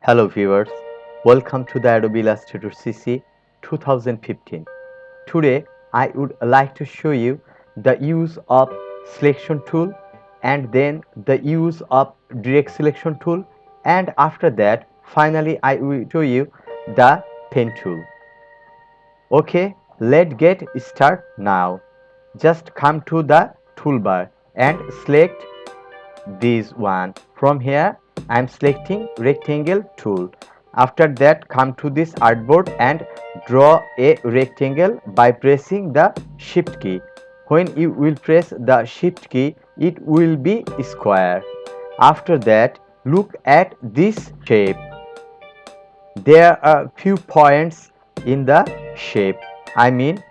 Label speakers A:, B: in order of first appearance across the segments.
A: Hello viewers, welcome to the Adobe Illustrator CC 2015. Today I would like to show you the use of selection tool and then the use of direct selection tool, and after that finally I will show you the pen tool. Okay, let's get start now. Just come to the toolbar and select this one. From here I am selecting rectangle tool. After that come to this artboard and draw a rectangle by pressing the shift key. When you will press the shift key, it will be square. After that, look at this shape. There are few points in the shape. I mean,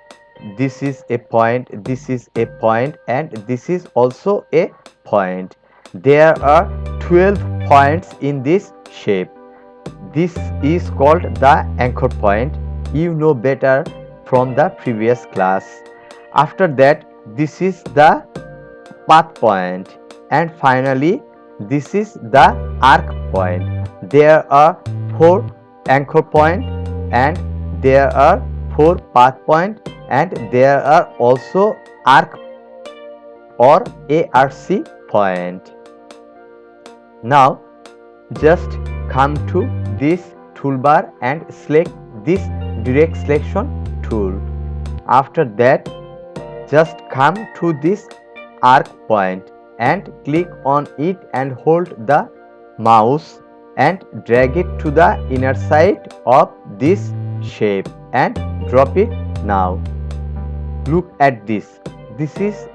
A: this is a point, this is a point, and this is also a point. There are 12 points in this shape. This is called the anchor point. You know better from the previous class. After that, this is the path point, and finally this is the arc point. There are 4 anchor point, and there are 4 path point, and there are also arc or ARC point. Now just come to this toolbar and select this direct selection tool. After that, just come to this arc point and click on it and hold the mouse and drag it to the inner side of this shape and drop it now. Look at this. This is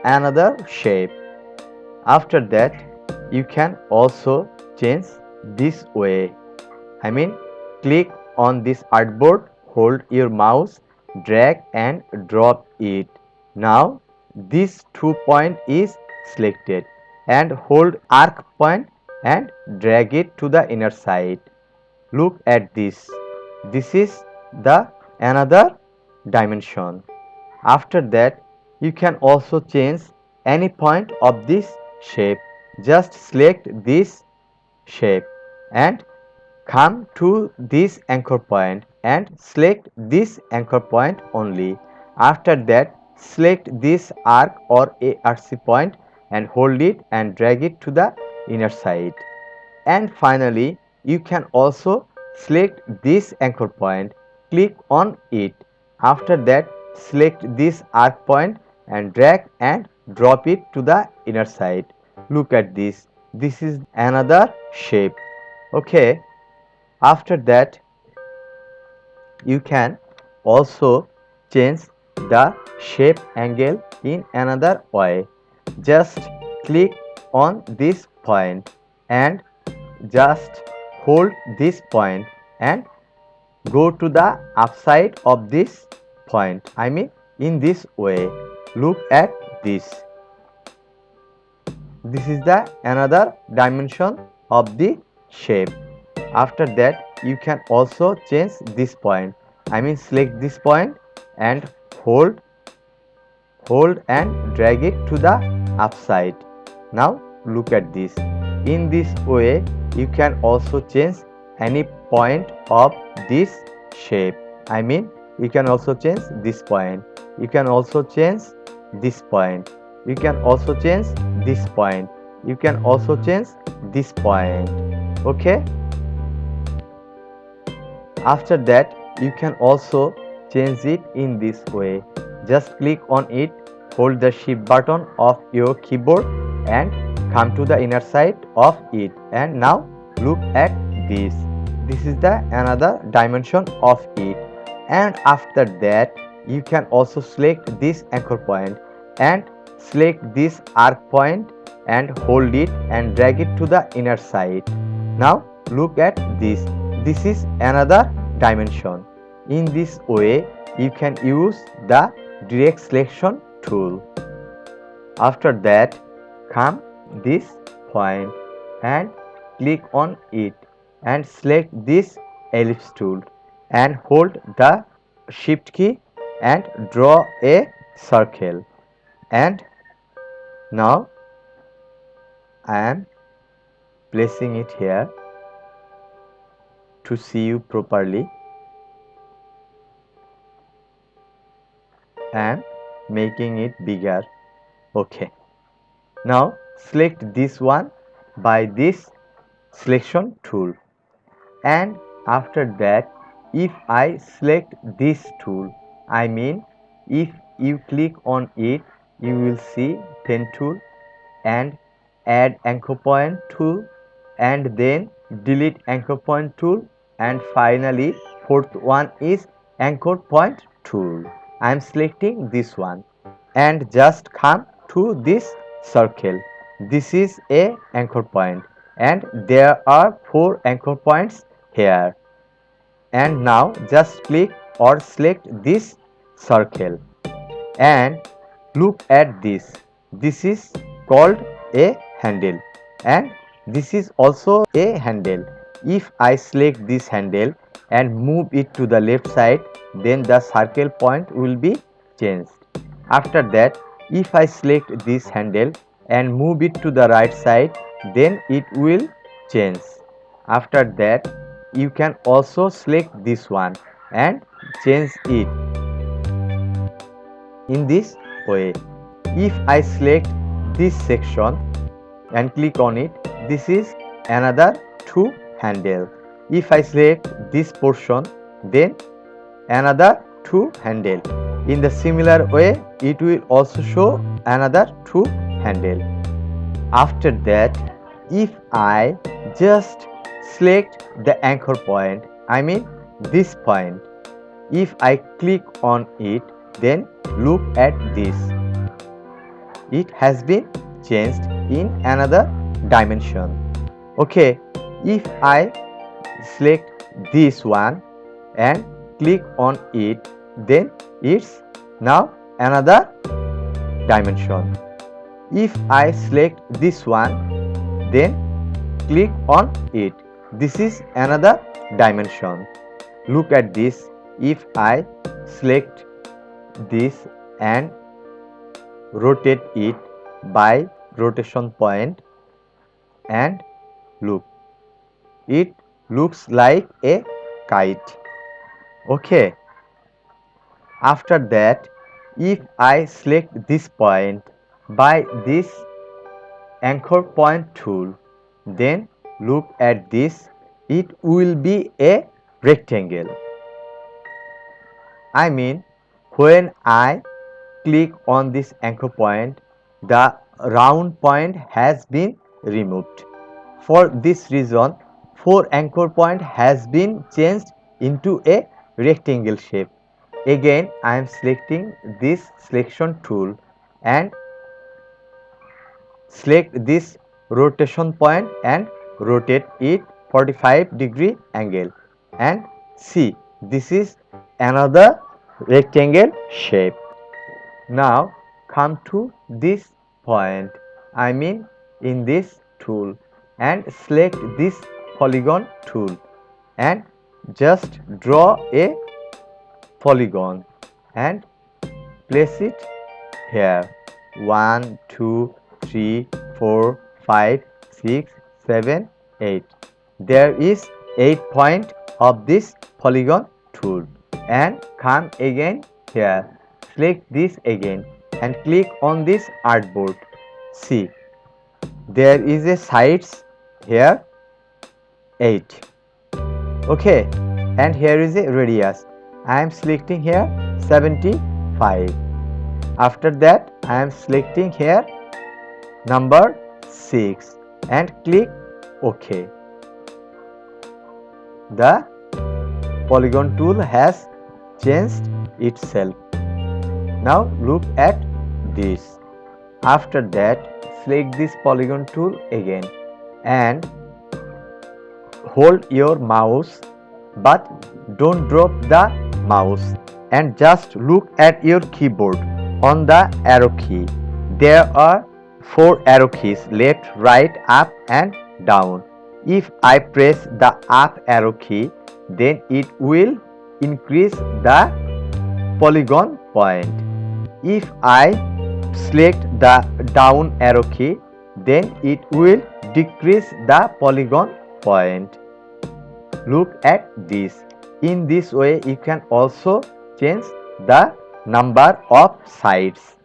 A: another shape. After that, you can also change this way. I mean, click on this artboard, hold your mouse, drag and drop it. Now this 2 point is selected, and hold arc point and drag it to the inner side. Look at this. This is the another dimension. After that, you can also change any point of this shape. Just select this shape and come to this anchor point and select this anchor point only. After that, select this arc or ARC point and hold it and drag it to the inner side. And finally, you can also select this anchor point, click on it. After that, select this arc point and drag and drop it to the inner side. Look at this. This is another shape. Okay. After that, you can also change the shape angle in another way. Just click on this point and just hold this point and go to the upside of this point. I mean, in this way. Look at this. This is the another dimension of the shape. After that, you can also change this point. I mean, select this point and hold and drag it to the upside. Now look at this. In this way, you can also change any point of this shape. I mean, you can also change this point. You can also change this point. You can also change this point. You can also change this point. Okay. After that, you can also change it in this way. Just click on it, hold the shift button of your keyboard and come to the inner side of it, and now look at this. This is the another dimension of it. And after that, you can also select this anchor point and select this arc point and hold it and drag it to the inner side. Now look at this. This is another dimension. In this way, you can use the direct selection tool. After that, come this point and click on it and select this ellipse tool and hold the shift key and draw a circle. And now I am placing it here. to see you properly and making it bigger. Okay. Now select this one by this selection tool, and after that if I select this tool, I mean if you click on it, you will see pen tool and add anchor point tool, and then delete anchor point tool, and finally fourth one is anchor point tool. I am selecting this one and just come to this circle. This is a anchor point and there are 4 anchor points here, and now just click or select this circle and look at this. This is called a handle and this is also a handle. If I select this handle and move it to the left side, then the circle point will be changed. After that, if I select this handle and move it to the right side, then it will change. After that, you can also select this one and change it in this way. If I select this section and click on it, this is another 2 handle. If I select this portion, then another 2 handle. In the similar way, it will also show another 2 handle. After that, if I just select the anchor point, I mean this point, if I click on it, then look at this. It has been changed in another dimension. Okay, if I select this one and click on it, then it's now another dimension. If I select this one, then click on it, this is another dimension. Look at this. If I select this and rotate it by rotation point, and look, it looks like a kite. Okay. After that, if I select this point by this anchor point tool, then look at this, it will be a rectangle. I mean, when I click on this anchor point, the round point has been removed. For this reason, 4 anchor point has been changed into a rectangle shape. Again, I am selecting this selection tool and select this rotation point and rotate it 45-degree angle, and see, this is another rectangle shape. Now come to this point, I mean in this tool, and select this polygon tool and just draw a polygon and place it here. 1 2 3 4 5 6 7 8. There is 8 point of this polygon tool, and come again here. Select this again and click on this artboard. See, there is a sides here 8. Okay, and here is a radius. I am selecting here 75. After that, I am selecting here number 6 and click OK. The polygon tool has changed itself. Now look at this. After that, select this polygon tool again and hold your mouse, but don't drop the mouse, and just look at your keyboard on the arrow key. There are 4 arrow keys: left, right, up and down. If I press the up arrow key, then it will increase the polygon point. If I select the down arrow key, then it will decrease the polygon point. Look at this. In this way, you can also change the number of sides.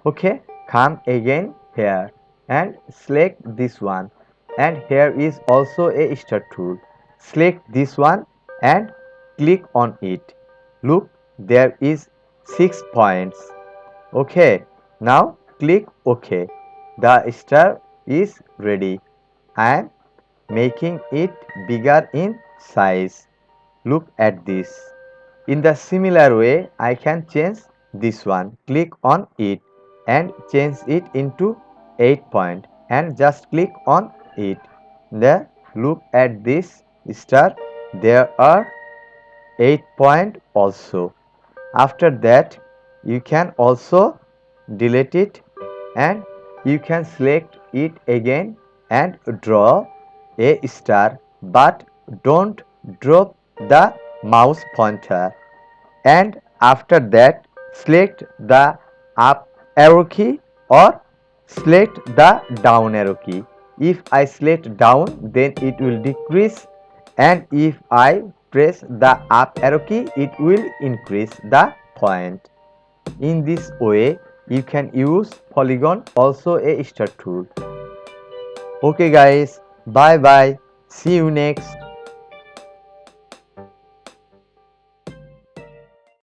A: Okay, come again here and select this one, and here is also a star tool. Select this one and click on it. Look, there is 6 points. Okay, now click OK. The star is ready. I am making it bigger in size. Look at this. In the similar way, I can change this one. Click on it and change it into 8 point and just click on it. Then look at this star. There are 8 point also. After that, you can also delete it and you can select it again and draw a star, but don't drop the mouse pointer. And after that, select the up arrow key or select the down arrow key. If I select down, then it will decrease, and if I press the up arrow key, it will increase the point. In this way, you can use polygon, also a star tool. Okay guys, bye bye. See you next.